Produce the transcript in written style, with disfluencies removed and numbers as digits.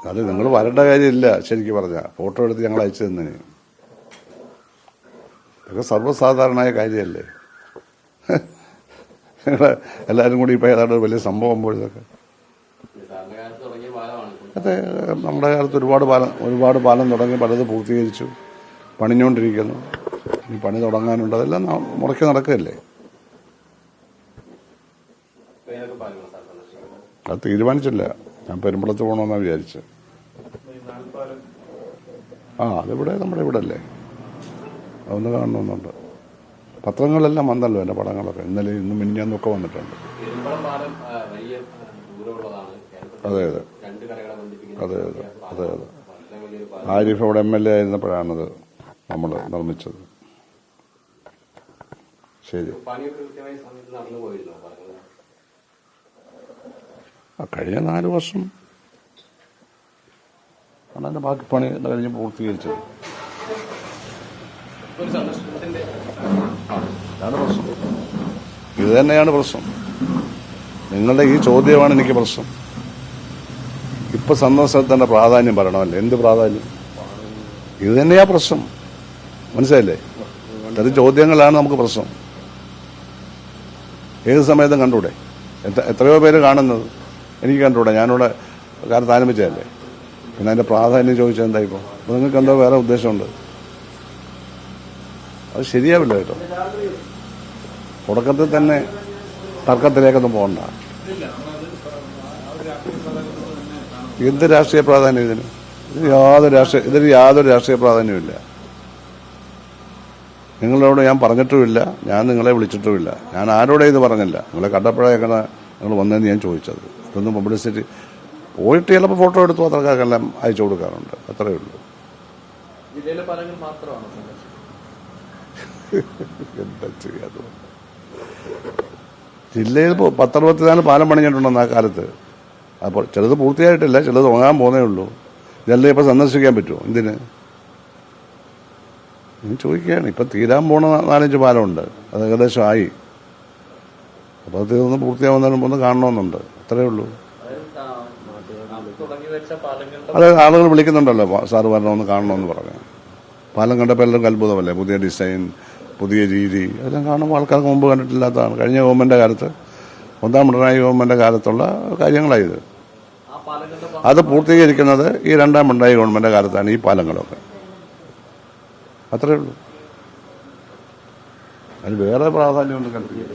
അത് നിങ്ങൾ വരേണ്ട കാര്യമില്ല. ശരിക്കും പറഞ്ഞാൽ ഫോട്ടോ എടുത്ത് ഞങ്ങൾ അയച്ചു തന്നതിന് ഇതൊക്കെ സർവ്വസാധാരണമായ കാര്യമല്ലേ? നിങ്ങളെ എല്ലാവരും കൂടി ഇപ്പം ഏതാണ്ട് വലിയ സംഭവം ഇതൊക്കെ. അതെ, നമ്മുടെ കാലത്ത് ഒരുപാട് പാലം തുടങ്ങി, പലത് പൂർത്തീകരിച്ചു, പണിഞ്ഞുകൊണ്ടിരിക്കുന്നു. ഈ പണി തുടങ്ങാനുണ്ട്. അതെല്ലാം മുറയ്ക്ക് നടക്കുകയല്ലേ? അത് തീരുമാനിച്ചില്ല. ഞാൻ പെരുമ്പളത്ത് പോകണമെന്നാണ് വിചാരിച്ചത്. അതിവിടെ നമ്മുടെ ഇവിടെ അല്ലേ, അതൊന്ന് കാണണമെന്നുണ്ട്. പത്രങ്ങളെല്ലാം വന്നല്ലോ എൻ്റെ പടങ്ങളൊക്കെ. ഇന്നലെ ഇന്നും മിനിഞ്ഞാന്നൊക്കെ വന്നിട്ടുണ്ട്. അതെ അതെ അതെ അതെ അതെ അതെ ആരിഫ് അവിടെ MLA ആയിരുന്നപ്പോഴാണത് നമ്മൾ നിർമ്മിച്ചത്. ശരി. കഴിഞ്ഞ 4 വർഷം ആണ് അതിൻ്റെ ബാക്കി പണി കഴിഞ്ഞ് പൂർത്തീകരിച്ചത്. അതാണ് പ്രശ്നം. ഇത് തന്നെയാണ് പ്രശ്നം. നിങ്ങളുടെ ഈ ചോദ്യമാണ് എനിക്ക് പ്രശ്നം. ഇപ്പൊ സന്ദർശനത്തിന്റെ പ്രാധാന്യം പറയണമല്ലേ? എന്ത് പ്രാധാന്യം? ഇത് തന്നെയാ പ്രശ്നം. മനസ്സിലായില്ലേ? ഇത്തരം ചോദ്യങ്ങളാണ് നമുക്ക് പ്രശ്നം. ഏത് സമയത്തും കണ്ടൂടെ? എത്രയോ പേര് കാണുന്നത് എനിക്ക് കണ്ടൂടെ? ഞാനിവിടെ കാലത്ത് ആരംഭിച്ചതല്ലേ. പിന്നെ അതിന്റെ പ്രാധാന്യം ചോദിച്ചാൽ എന്താ? ഇപ്പോൾ നിങ്ങൾക്ക് എന്തോ വേറെ ഉദ്ദേശമുണ്ട്. അത് ശരിയാവില്ല കേട്ടോ. തുടക്കത്തിൽ തന്നെ തർക്കത്തിലേക്കൊന്നും പോകണ്ട. എന്ത് രാഷ്ട്രീയ പ്രാധാന്യം ഇതിന്? ഇതിന് യാതൊരു രാഷ്ട്രീയ പ്രാധാന്യമില്ല. നിങ്ങളോട് ഞാൻ പറഞ്ഞിട്ടുമില്ല, ഞാൻ നിങ്ങളെ വിളിച്ചിട്ടുമില്ല, ഞാൻ ആരോടെ ഇത് പറഞ്ഞില്ല. നിങ്ങളെ കണ്ടപ്പോഴേക്കാണ് നിങ്ങൾ വന്നതെന്ന് ഞാൻ ചോദിച്ചത്. ഇതൊന്നും പബ്ലിസിറ്റി പോയിട്ട് ചിലപ്പോൾ ഫോട്ടോ എടുത്ത് പത്രക്കാർക്കെല്ലാം അയച്ചു കൊടുക്കാറുണ്ട്. അത്രയേ ഉള്ളൂ. എന്താ ചെയ്യാതെ? ജില്ലയിൽ 10-64 പാലം പണിഞ്ഞിട്ടുണ്ടെന്ന് ആ കാലത്ത്. അപ്പോൾ ചിലത് പൂർത്തിയായിട്ടില്ല, ചിലത് തുടങ്ങാൻ പോകുന്നേ ഉള്ളൂ. ഇതെല്ലാം ഇപ്പം സന്ദർശിക്കാൻ പറ്റുമോ? എന്തിന്? ഞാൻ ചോദിക്കുകയാണ്. ഇപ്പം തീരാൻ പോണ 4-5 പാലമുണ്ട്. അത് ഏകദേശം ആയി. അപ്പോൾ അത് ഒന്ന് പൂർത്തിയാവുന്നതിന് മുമ്പ് ഒന്ന് കാണണമെന്നുണ്ട്. അത്രയേ ഉള്ളൂ. അത് ആളുകൾ വിളിക്കുന്നുണ്ടല്ലോ, സാറ് വരണമെന്ന് കാണണമെന്ന് പറഞ്ഞു. പാലം കണ്ടപ്പോൾ എല്ലാവർക്കും അത്ഭുതമല്ലേ? പുതിയ ഡിസൈൻ, പുതിയ രീതി, അതെല്ലാം കാണുമ്പോൾ ആൾക്കാർക്ക് മുമ്പ് കണ്ടിട്ടില്ലാത്തതാണ്. കഴിഞ്ഞ ഗവൺമെൻറ് കാലത്ത്, 1ാം പിണറായി ഗവൺമെൻറ് കാലത്തുള്ള കാര്യങ്ങളായത്. അത് പൂർത്തീകരിക്കുന്നത് ഈ 2ാം പിണറായി ഗവൺമെൻറ് കാലത്താണ് ഈ പാലങ്ങളൊക്കെ. അത്രയേ ഉള്ളൂ. അതിന് വേറെ പ്രാധാന്യമൊന്നും കൽപ്പിക്കില്ല.